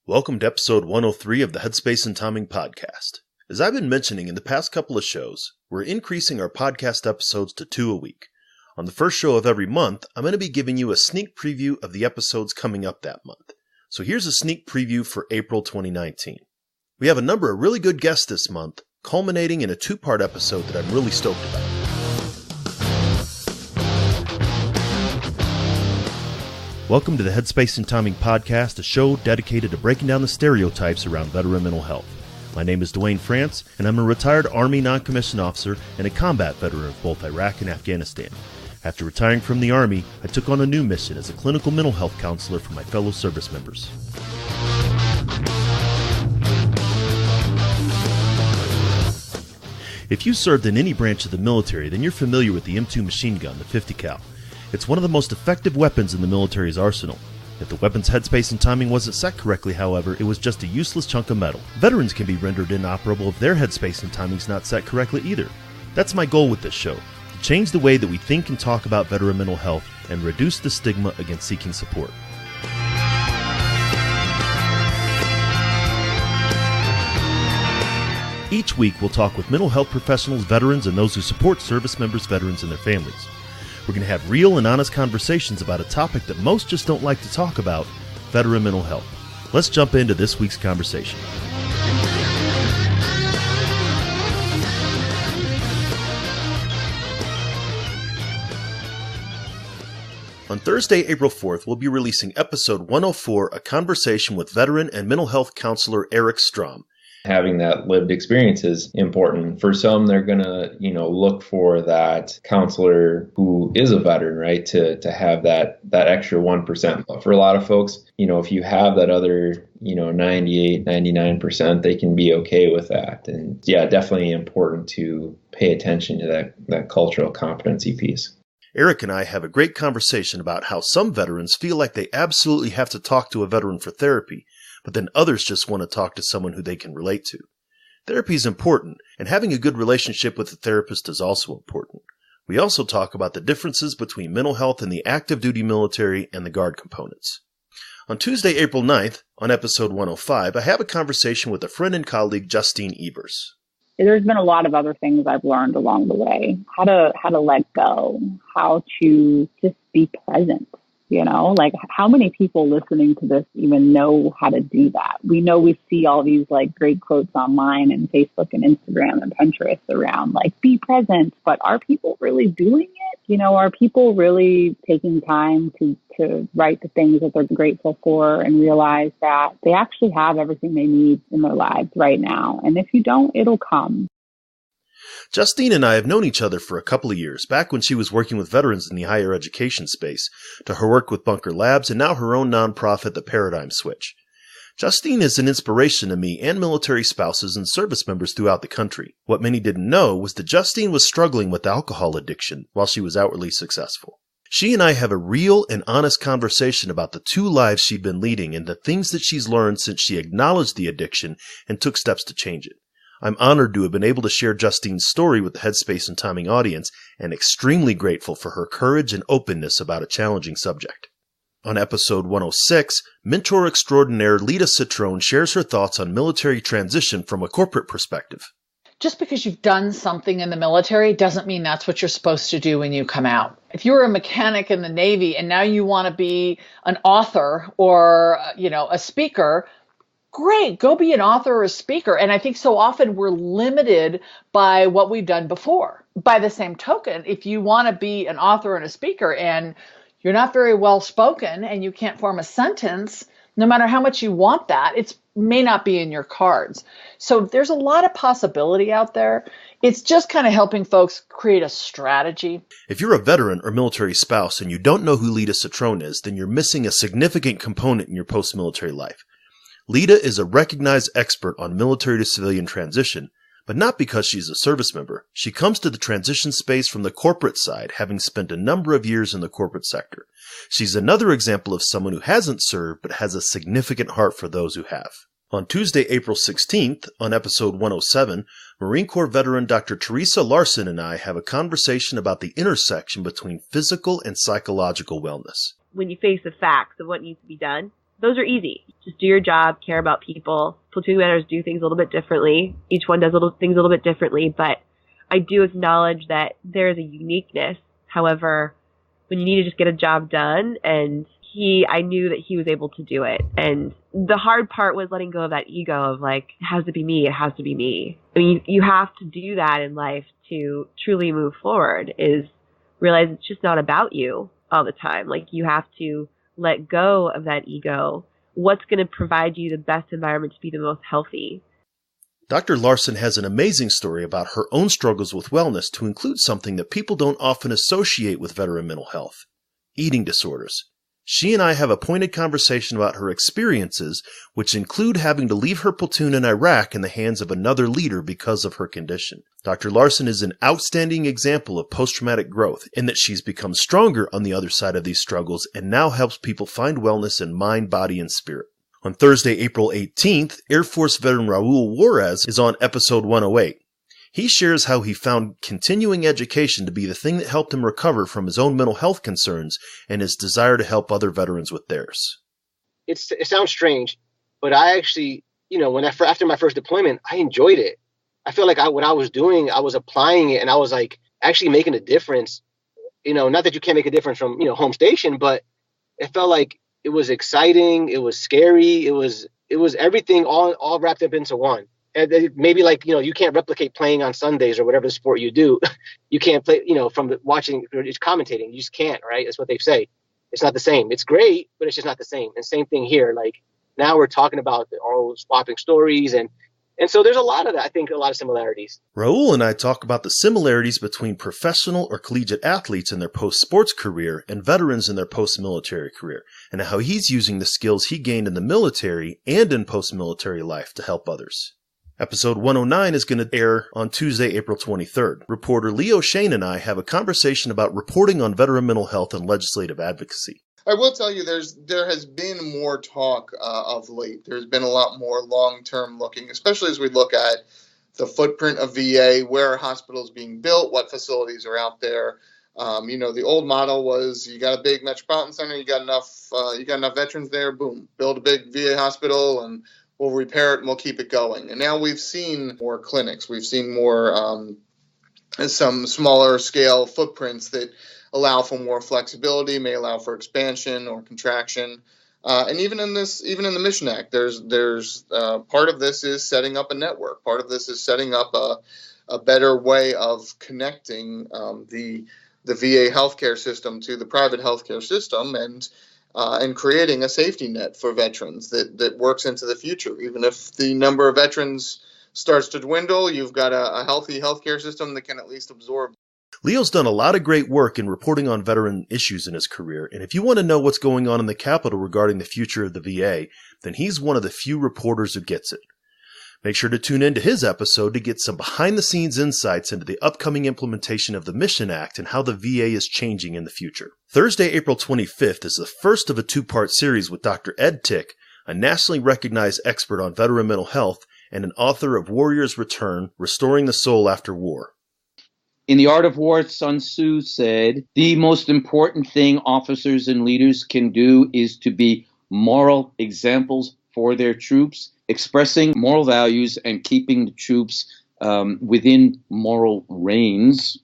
Welcome to episode 103 of the Headspace and Timing podcast. As I've been mentioning in the past couple of shows, we're increasing our podcast episodes to 2 a week. On the first show of every month, I'm going to be giving you a sneak preview of the episodes coming up that month. So here's a sneak preview for April 2019. We have a number of really good guests this month, culminating in a 2-part episode that I'm really stoked about. Welcome to the Headspace and Timing podcast, a show dedicated to breaking down the stereotypes around veteran mental health. My name is Dwayne France, and I'm a retired Army non-commissioned officer and a combat veteran of both Iraq and Afghanistan. After retiring from the Army, I took on a new mission as a clinical mental health counselor for my fellow service members. If you served in any branch of the military, then you're familiar with the M2 machine gun, the 50 cal. It's one of the most effective weapons in the military's arsenal. If the weapon's headspace and timing wasn't set correctly, however, it was just a useless chunk of metal. Veterans can be rendered inoperable if their headspace and timing's not set correctly either. That's my goal with this show, to change the way that we think and talk about veteran mental health and reduce the stigma against seeking support. Each week, we'll talk with mental health professionals, veterans, and those who support service members, veterans, and their families. We're going to have real and honest conversations about a topic that most just don't like to talk about, veteran mental health. Let's jump into this week's conversation. On Thursday, April 4th, we'll be releasing episode 104, a conversation with veteran and mental health counselor Eric Strom. Having that lived experience is important. For some, they're going to, look for that counselor who is a veteran, right? To have that extra 1%. But for a lot of folks, if you have that other, 98, 99%, they can be okay with that. And yeah, definitely important to pay attention to that cultural competency piece. Eric and I have a great conversation about how some veterans feel like they absolutely have to talk to a veteran for therapy, but then others just want to talk to someone who they can relate to. Therapy is important, and having a good relationship with a therapist is also important. We also talk about the differences between mental health in the active duty military and the Guard components. On Tuesday, April 9th, on episode 105, I have a conversation with a friend and colleague, Justine Evers. There's been a lot of other things I've learned along the way. How to let go, how to just be present. How many people listening to this even know how to do that? We know we see all these great quotes online and Facebook and Instagram and Pinterest around be present, but are people really doing it? Are people really taking time to write the things that they're grateful for and realize that they actually have everything they need in their lives right now? And if you don't, it'll come. Justine and I have known each other for a couple of years, back when she was working with veterans in the higher education space, to her work with Bunker Labs, and now her own nonprofit, The Paradigm Switch. Justine is an inspiration to me and military spouses and service members throughout the country. What many didn't know was that Justine was struggling with alcohol addiction while she was outwardly successful. She and I have a real and honest conversation about the 2 lives she'd been leading and the things that she's learned since she acknowledged the addiction and took steps to change it. I'm honored to have been able to share Justine's story with the Headspace and Timing audience, and extremely grateful for her courage and openness about a challenging subject. On episode 106, mentor extraordinaire Lita Citrone shares her thoughts on military transition from a corporate perspective. Just because you've done something in the military doesn't mean that's what you're supposed to do when you come out. If you're a mechanic in the Navy and now you want to be an author or, a speaker, great, go be an author or a speaker. And I think so often we're limited by what we've done before. By the same token, if you want to be an author and a speaker and you're not very well spoken and you can't form a sentence, no matter how much you want that, it may not be in your cards. So there's a lot of possibility out there. It's just kind of helping folks create a strategy. If you're a veteran or military spouse and you don't know who Lita Citrone is, then you're missing a significant component in your post-military life. Lita is a recognized expert on military to civilian transition, but not because she's a service member. She comes to the transition space from the corporate side, having spent a number of years in the corporate sector. She's another example of someone who hasn't served but has a significant heart for those who have. On Tuesday, April 16th, on episode 107, Marine Corps veteran Dr. Teresa Larson and I have a conversation about the intersection between physical and psychological wellness. When you face the facts of what needs to be done, those are easy. Just do your job, care about people. Platoon commanders do things a little bit differently. Each one does things a little bit differently, but I do acknowledge that there is a uniqueness. However, when you need to just get a job done, and I knew that he was able to do it. And the hard part was letting go of that ego of like, it has to be me, it has to be me. I mean, you have to do that in life to truly move forward, is realize it's just not about you all the time. Like, you have to let go of that ego. What's going to provide you the best environment to be the most healthy? Dr. Larson has an amazing story about her own struggles with wellness to include something that people don't often associate with veteran mental health: eating disorders. She and I have a pointed conversation about her experiences, which include having to leave her platoon in Iraq in the hands of another leader because of her condition. Dr. Larson is an outstanding example of post-traumatic growth in that she's become stronger on the other side of these struggles and now helps people find wellness in mind, body, and spirit. On Thursday, April 18th, Air Force veteran Raul Juarez is on episode 108. He shares how he found continuing education to be the thing that helped him recover from his own mental health concerns and his desire to help other veterans with theirs. It sounds strange, but I actually, after my first deployment, I enjoyed it. I feel like what I was doing, I was applying it, and I was like actually making a difference. Not that you can't make a difference from, home station, but it felt like it was exciting. It was scary. It was everything all wrapped up into one. And maybe like, you can't replicate playing on Sundays or whatever sport you do. You can't play, from watching or just commentating. You just can't, right? That's what they say. It's not the same. It's great, but it's just not the same. And same thing here. Like, now we're talking about all swapping stories. And so there's a lot of that. I think a lot of similarities. Raul and I talk about the similarities between professional or collegiate athletes in their post-sports career and veterans in their post-military career, and how he's using the skills he gained in the military and in post-military life to help others. Episode 109 is going to air on Tuesday, April 23rd. Reporter Leo Shane and I have a conversation about reporting on veteran mental health and legislative advocacy. I will tell you there has been more talk of late. There's been a lot more long-term looking, especially as we look at the footprint of VA, where are hospitals being built, what facilities are out there. The old model was you got a big metropolitan center, you got enough veterans there, boom, build a big VA hospital and we'll repair it and we'll keep it going. And now we've seen more clinics. We've seen more some smaller scale footprints that allow for more flexibility, may allow for expansion or contraction. And even in the Mission Act, there's part of this is setting up a network. Part of this is setting up a better way of connecting the VA healthcare system to the private healthcare system and creating a safety net for veterans that works into the future. Even if the number of veterans starts to dwindle, you've got a healthy healthcare system that can at least absorb. Leo's done a lot of great work in reporting on veteran issues in his career, and if you want to know what's going on in the Capitol regarding the future of the VA, then he's one of the few reporters who gets it. Make sure to tune in to his episode to get some behind-the-scenes insights into the upcoming implementation of the Mission Act and how the VA is changing in the future. Thursday, April 25th is the first of a two-part series with Dr. Ed Tick, a nationally recognized expert on veteran mental health and an author of Warrior's Return, Restoring the Soul After War. In The Art of War, Sun Tzu said, the most important thing officers and leaders can do is to be moral examples for their troops, expressing moral values and keeping the troops within moral reins.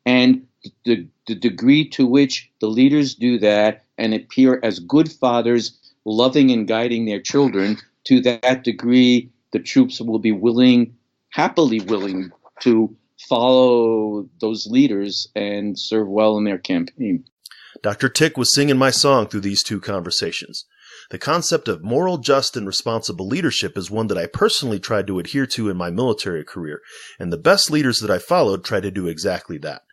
And the degree to which the leaders do that and appear as good fathers, loving and guiding their children, to that degree, the troops will be happily willing to follow those leaders and serve well in their campaign. Dr. Tick was singing my song through these two conversations. The concept of moral, just, and responsible leadership is one that I personally tried to adhere to in my military career, and the best leaders that I followed tried to do exactly that.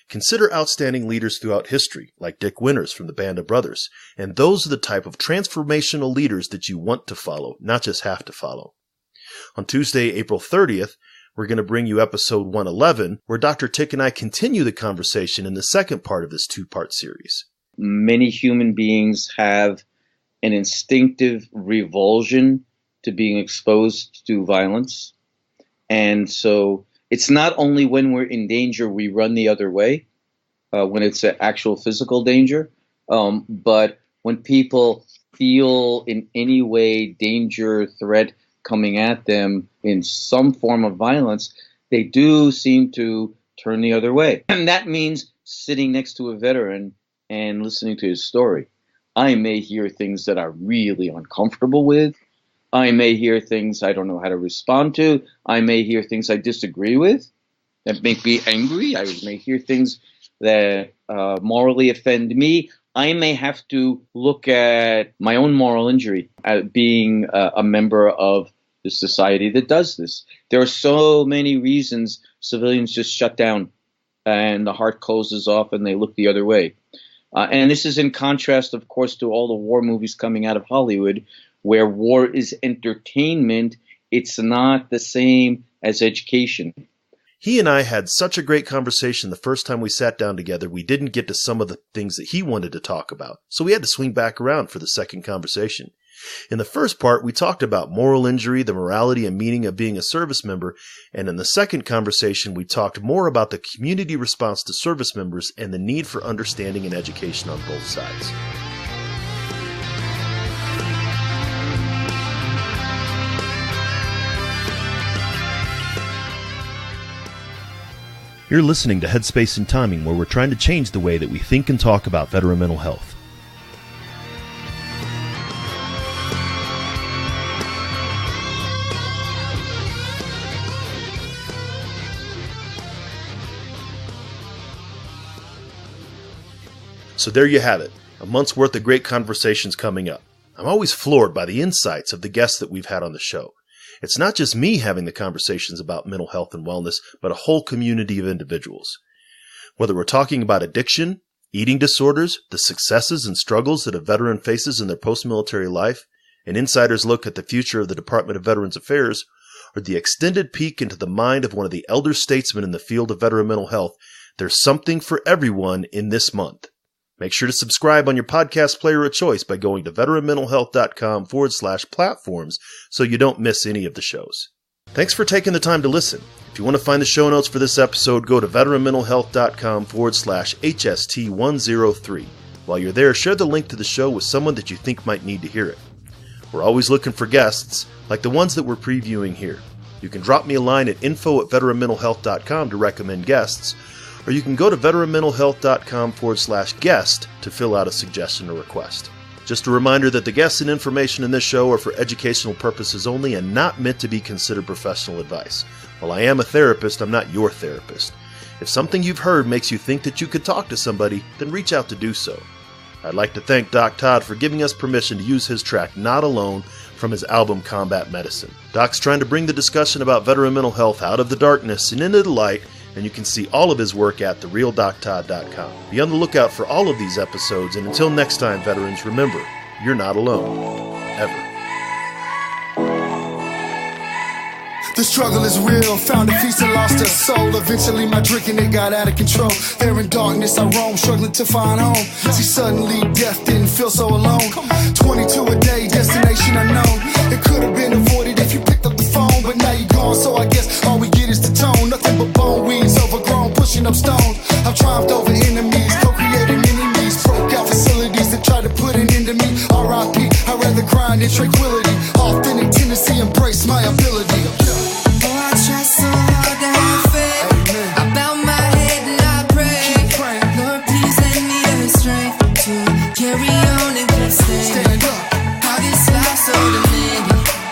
Consider outstanding leaders throughout history, like Dick Winters from the Band of Brothers, and those are the type of transformational leaders that you want to follow, not just have to follow. On Tuesday, April 30th, we're going to bring you episode 111, where Dr. Tick and I continue the conversation in the second part of this two-part series. Many human beings have an instinctive revulsion to being exposed to violence. And so it's not only when we're in danger we run the other way, when it's an actual physical danger, but when people feel in any way danger, threat coming at them in some form of violence, they do seem to turn the other way. And that means sitting next to a veteran and listening to his story. I may hear things that I'm really uncomfortable with. I may hear things I don't know how to respond to. I may hear things I disagree with that make me angry. I may hear things that morally offend me. I may have to look at my own moral injury at being a member of the society that does this. There are so many reasons civilians just shut down and the heart closes off and they look the other way. And this is in contrast, of course, to all the war movies coming out of Hollywood, where war is entertainment. It's not the same as education. He and I had such a great conversation the first time we sat down together, we didn't get to some of the things that he wanted to talk about, so we had to swing back around for the second conversation. In the first part, we talked about moral injury, the morality and meaning of being a service member, and in the second conversation, we talked more about the community response to service members and the need for understanding and education on both sides. You're listening to Headspace and Timing, where we're trying to change the way that we think and talk about veteran mental health. So there you have it, a month's worth of great conversations coming up. I'm always floored by the insights of the guests that we've had on the show. It's not just me having the conversations about mental health and wellness, but a whole community of individuals. Whether we're talking about addiction, eating disorders, the successes and struggles that a veteran faces in their post-military life, an insider's look at the future of the Department of Veterans Affairs, or the extended peek into the mind of one of the elder statesmen in the field of veteran mental health, there's something for everyone in this month. Make sure to subscribe on your podcast player of choice by going to veteranmentalhealth.com/platforms so you don't miss any of the shows. Thanks for taking the time to listen. If you want to find the show notes for this episode, go to veteranmentalhealth.com/HST103. While you're there, share the link to the show with someone that you think might need to hear it. We're always looking for guests, like the ones that we're previewing here. You can drop me a line at info@veteranmentalhealth.com to recommend guests, or you can go to veteranmentalhealth.com/guest to fill out a suggestion or request. Just a reminder that the guests and information in this show are for educational purposes only and not meant to be considered professional advice. While I am a therapist, I'm not your therapist. If something you've heard makes you think that you could talk to somebody, then reach out to do so. I'd like to thank Doc Todd for giving us permission to use his track Not Alone from his album Combat Medicine. Doc's trying to bring the discussion about veteran mental health out of the darkness and into the light, and you can see all of his work at therealdoctodd.com. Be on the lookout for all of these episodes, and until next time, veterans, remember, you're not alone. Ever. The struggle is real, found a feast and lost a soul. Eventually my drinking, it got out of control. There in darkness I roam, struggling to find home. See, suddenly death didn't feel so alone. 22 a day, destination unknown. It could have been avoided if you picked up the phone, but now you're gone, so I guess all we get is the tone. Nothing but bone weeds, overgrown, pushing up stone. I've triumphed over enemies, co-creating enemies. Broke out facilities that tried to put an end to me. R.I.P. I'd rather grind in tranquility. Authentic tendency, embrace my ability. I try so hard to have faith. I bow my head and I pray. Lord, please lend me the strength to carry on and stay. Stand up. How this life so demanding.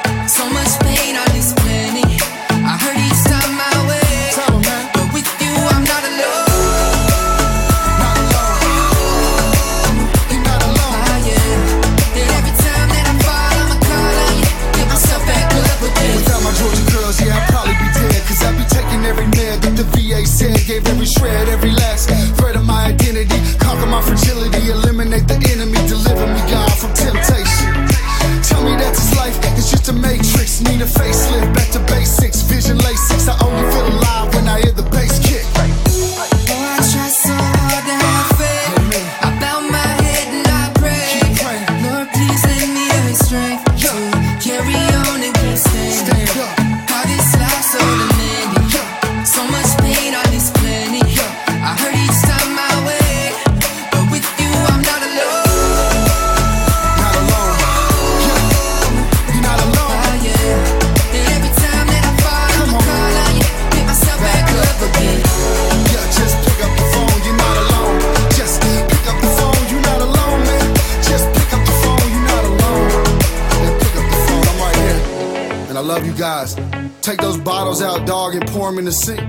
love you guys. Take those bottles out, dog, and pour them in the sink.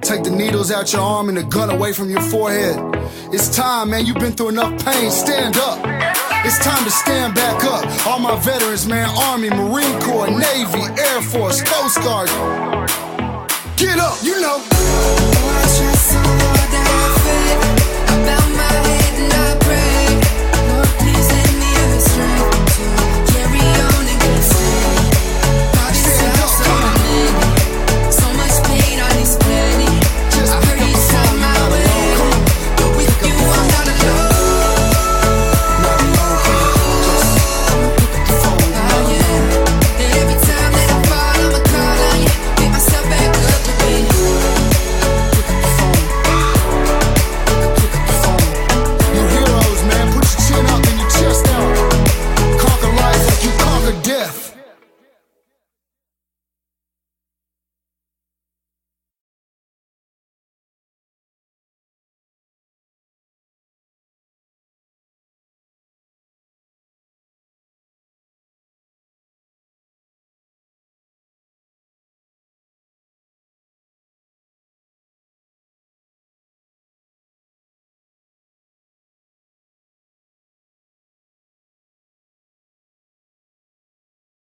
Take the needles out your arm and the gun away from your forehead. It's time, man, you've been through enough pain, stand up. It's time to stand back up. All my veterans, man, Army, Marine Corps, Navy, Air Force, Coast Guard. Get up, you know. Oh, I try so